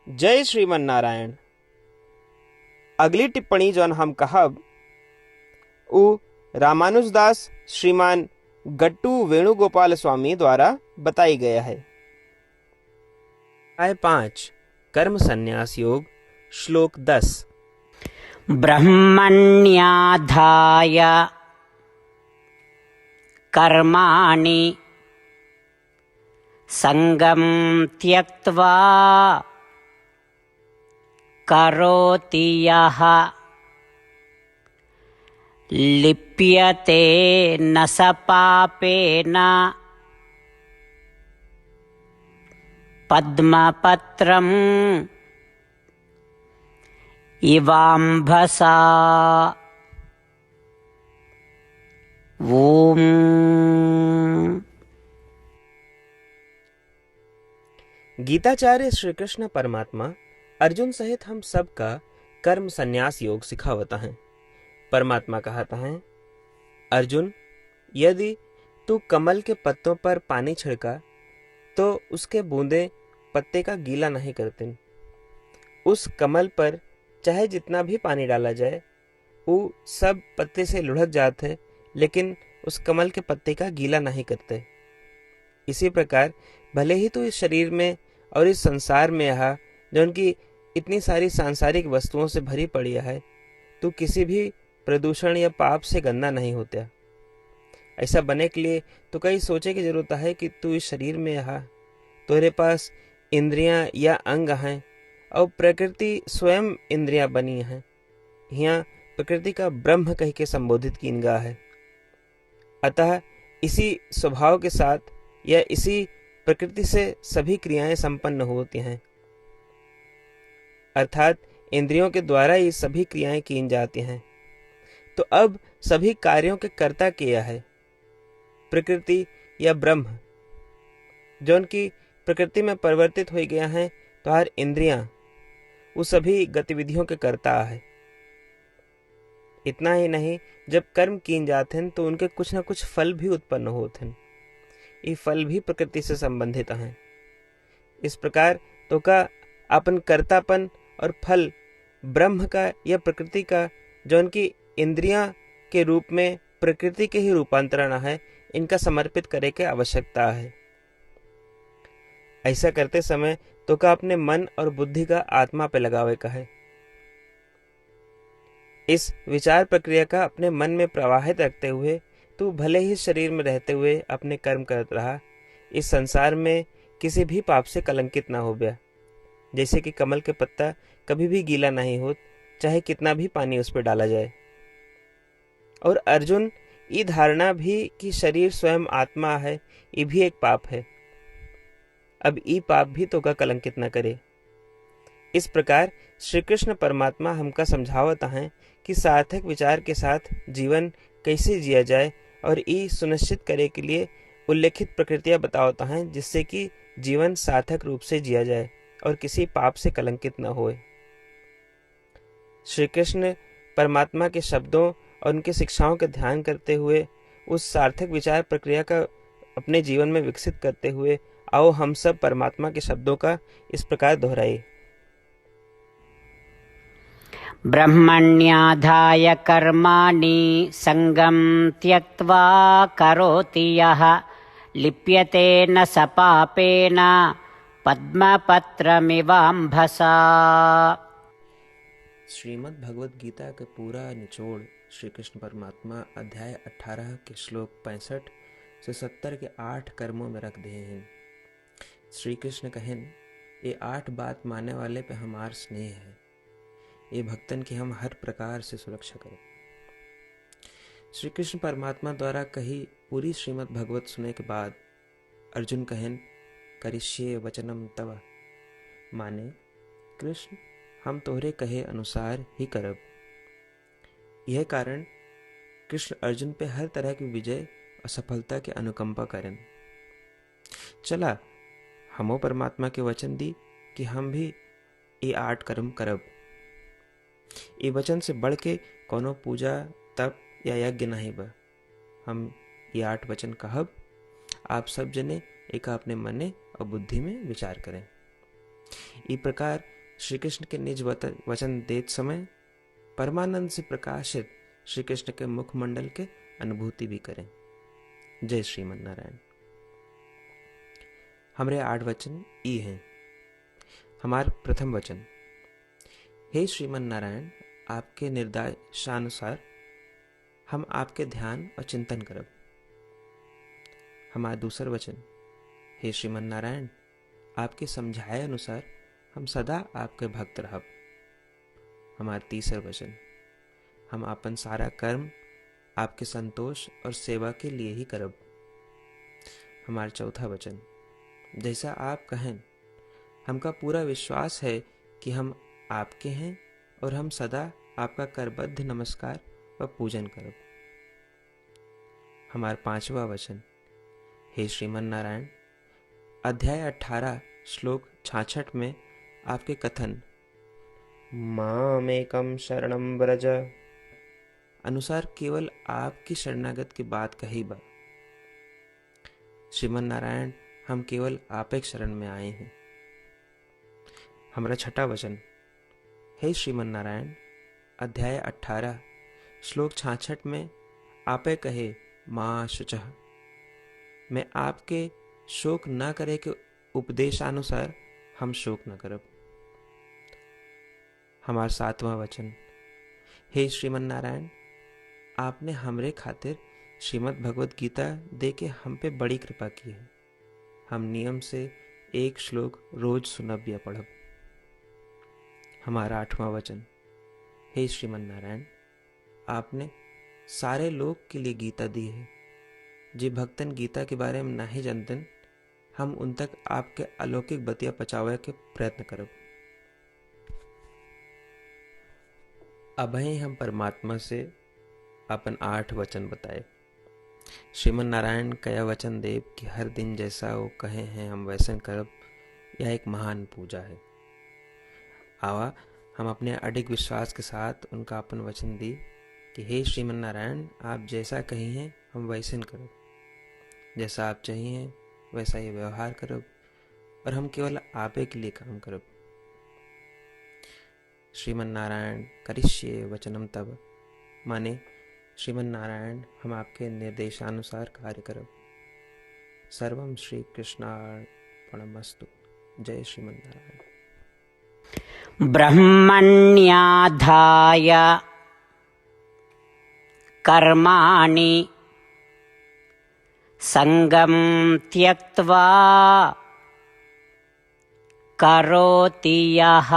जय श्रीमन नारायण। अगली टिप्पणी जौन हम कहब उ रामानुजदास श्रीमान गट्टू वेणुगोपाल स्वामी द्वारा बताई गया है। अध्याय 5 कर्म संन्यास योग श्लोक 10। ब्रह्मण्याधाय कर्माणि संगं त्यक्त्वा करोति यः लिप्यते न स पापेन पद्मपत्रम् इवाम्भसा। ओम। गीताचार्य श्री कृष्ण परमात्मा अर्जुन सहित हम सब का कर्म संन्यास योग सिखावता है। परमात्मा कहता है, अर्जुन, यदि तू कमल के पत्तों पर पानी छिड़का तो उसके बूंदे पत्ते का गीला नहीं करते। उस कमल पर चाहे जितना भी पानी डाला जाए वो सब पत्ते से लुढ़क जाते, लेकिन उस कमल के पत्ते का गीला नहीं करते। इसी प्रकार भले ही तू इस शरीर में और इस संसार में यहाँ जो उनकी इतनी सारी सांसारिक वस्तुओं से भरी पड़ी है, तू किसी भी प्रदूषण या पाप से गंदा नहीं होता। ऐसा बनने के लिए तो कई सोचे की जरूरत है कि तू इस शरीर में यहाँ तेरे पास इंद्रियां या अंग हैं और प्रकृति स्वयं इंद्रियां बनी हैं। यहाँ प्रकृति का ब्रह्म कह के संबोधित की गा है। अतः इसी स्वभाव के साथ या इसी प्रकृति से सभी क्रियाएं संपन्न होती हैं, अर्थात इंद्रियों के द्वारा ही सभी क्रियाएं की जाती हैं। तो अब सभी कार्यों के कर्ता किया है प्रकृति या ब्रह्म, जो उनकी प्रकृति में परिवर्तित हो गया है। तो हर इंद्रियां वो सभी गतिविधियों के कर्ता है। इतना ही नहीं, जब कर्म किए जाते हैं तो उनके कुछ न कुछ फल भी उत्पन्न होते हैं। ये फल भी प्रकृति से संबंधित हैं। इस प्रकार तो का अपन कर्तापन और फल ब्रह्म का या प्रकृति का, जो उनकी इंद्रियां के रूप में प्रकृति के ही रूपांतरण है, इनका समर्पित करे के आवश्यकता है। ऐसा करते समय तो का अपने मन और बुद्धि का आत्मा पे लगावे का है। इस विचार प्रक्रिया का अपने मन में प्रवाहित रखते हुए तू भले ही शरीर में रहते हुए अपने कर्म करत रहा, इस संसार में किसी भी पाप से कलंकित ना हो गया। जैसे कि कमल के पत्ता कभी भी गीला नहीं हो, चाहे कितना भी पानी उस पर डाला जाए। और अर्जुन, ये धारणा भी कि शरीर स्वयं आत्मा है, ये भी एक पाप है। अब ये पाप भी तो का कलंकित न करे। इस प्रकार श्री कृष्ण परमात्मा हमका समझावता है कि सार्थक विचार के साथ जीवन कैसे जिया जाए, और ये सुनिश्चित करे के लिए उल्लेखित प्रकृतियां बतावता है, जिससे कि जीवन सार्थक रूप से जिया जाए और किसी पाप से कलंकित न होए। श्री कृष्ण परमात्मा के शब्दों और उनके शिक्षाओं का ध्यान करते हुए उस सार्थक विचार प्रक्रिया का अपने जीवन में विकसित करते हुए आओ हम सब परमात्मा के शब्दों का इस प्रकार दोहराए। ब्रह्मण्याधाय कर्माणि संगं त्यक्त्वा करोति यः लिप्यते न स पापेन पद्मपत्रमिवाम्भसा। श्रीमद् भगवद गीता का पूरा निचोड़ श्री कृष्ण परमात्मा अध्याय 18 के श्लोक 65 से 70 के 8 कर्मों में रख दिए हैं। श्री कृष्ण कहें, ये 8 बात मानने वाले पे हमार स्नेह है, ये भक्तन की हम हर प्रकार से सुरक्षा करें। श्री कृष्ण परमात्मा द्वारा कही पूरी श्रीमद् भगवत सुनने के बाद अर्जुन कहें, करिष्ये वचनम तव, माने कृष्ण हम तोहरे कहे अनुसार ही करब। यह कारण कृष्ण अर्जुन पे हर तरह की विजय और सफलता के अनुकंपा करें। चला हमो परमात्मा के वचन दी कि हम भी ये 8 कर्म करब। ये वचन से बढ़ के कोनो पूजा तप या यज्ञ नहीं बा। हम ये 8 वचन कहब, आप सब जने एक अपने मने और बुद्धि में विचार करें। इस प्रकार श्री कृष्ण के निज वचन देते समय परमानंद से प्रकाशित श्री कृष्ण के मुखमंडल के अनुभूति भी करें। जय श्रीमन नारायण। हमारे 8 वचन ई हैं। हमार प्रथम वचन, हे श्रीमन नारायण, आपके निर्देशानुसार हम आपके ध्यान और चिंतन करब। हमारा दूसर वचन, हे श्रीमन नारायण, आपके समझाए अनुसार हम सदा आपके भक्त रहब। हमारा तीसर वचन, हम अपन सारा कर्म आपके संतोष और सेवा के लिए ही करब। हमारा चौथा वचन, जैसा आप कहें, हमका पूरा विश्वास है कि हम आपके हैं और हम सदा आपका करबद्ध नमस्कार व पूजन करब। हमारा 5वां वचन, हे श्रीमन नारायण, अध्याय 18 श्लोक 66 में आपके कथन मामेकम शरणम व्रज अनुसार केवल आपकी शरणागत की बात कही बा। श्रीमन नारायण, हम केवल आप एक शरण में आए हैं। हमारा 6वां वचन, हे श्रीमन नारायण, अध्याय 18 श्लोक 66 में आपे कहे मां शुचः, मैं आपके शोक न करे के उपदेशानुसार हम शोक न करब। हमारा 7वां वचन, हे श्रीमन नारायण, आपने हमरे खातिर श्रीमद् भगवत गीता दे के हम पे बड़ी कृपा की है। हम नियम से 1 श्लोक रोज सुनब या पढ़ब। हमारा 8वां वचन, हे श्रीमन नारायण, आपने सारे लोग के लिए गीता दी है। जे भक्तन गीता के बारे में नहीं जानते, हम उन तक आपके अलौकिक बतिया पहुंचावे के प्रयत्न करब। अभय हम परमात्मा से अपन 8 वचन बताए। श्रीमन नारायण कया वचन देव कि हर दिन जैसा वो कहे हैं हम वैसे करब, यह एक महान पूजा है। आवा हम अपने अडिग विश्वास के साथ उनका अपन वचन दी कि हे श्रीमन नारायण, आप जैसा कही हैं हम वैसे करब, जैसा आप चाहिए वैसा ही व्यवहार करब और हम केवल आपे के लिए काम करब। श्रीमन नारायण करिष्ये वचनम तब, माने श्रीमन नारायण हम आपके निर्देशानुसार कार्य करब। सर्वम श्री कृष्णार्पणमस्तु। जय श्रीमन नारायण। ब्रह्मण्याधाय कर्माणि संगं त्यक्त्वा करोति यः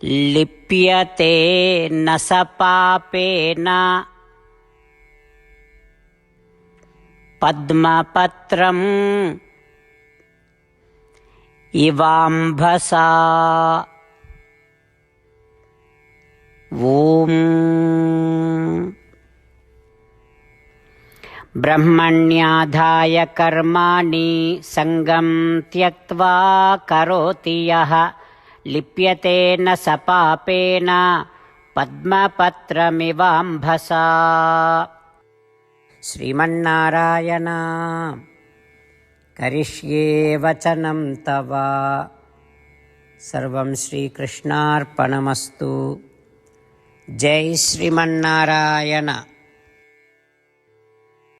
लिप्यते न स पापेन पद्मपत्रम् इवाम्भसा। ॐ ब्रह्मण्याधाय कर्माणि संगं त्यक्त्वा करोति यः लिप्यते न स पापेन पद्मपत्रमिवाम्भसा। श्रीमन्नारायण करिष्ये वचनं तव। सर्वं श्रीकृष्णार्पणमस्तु। जय श्रीमन्नारायण।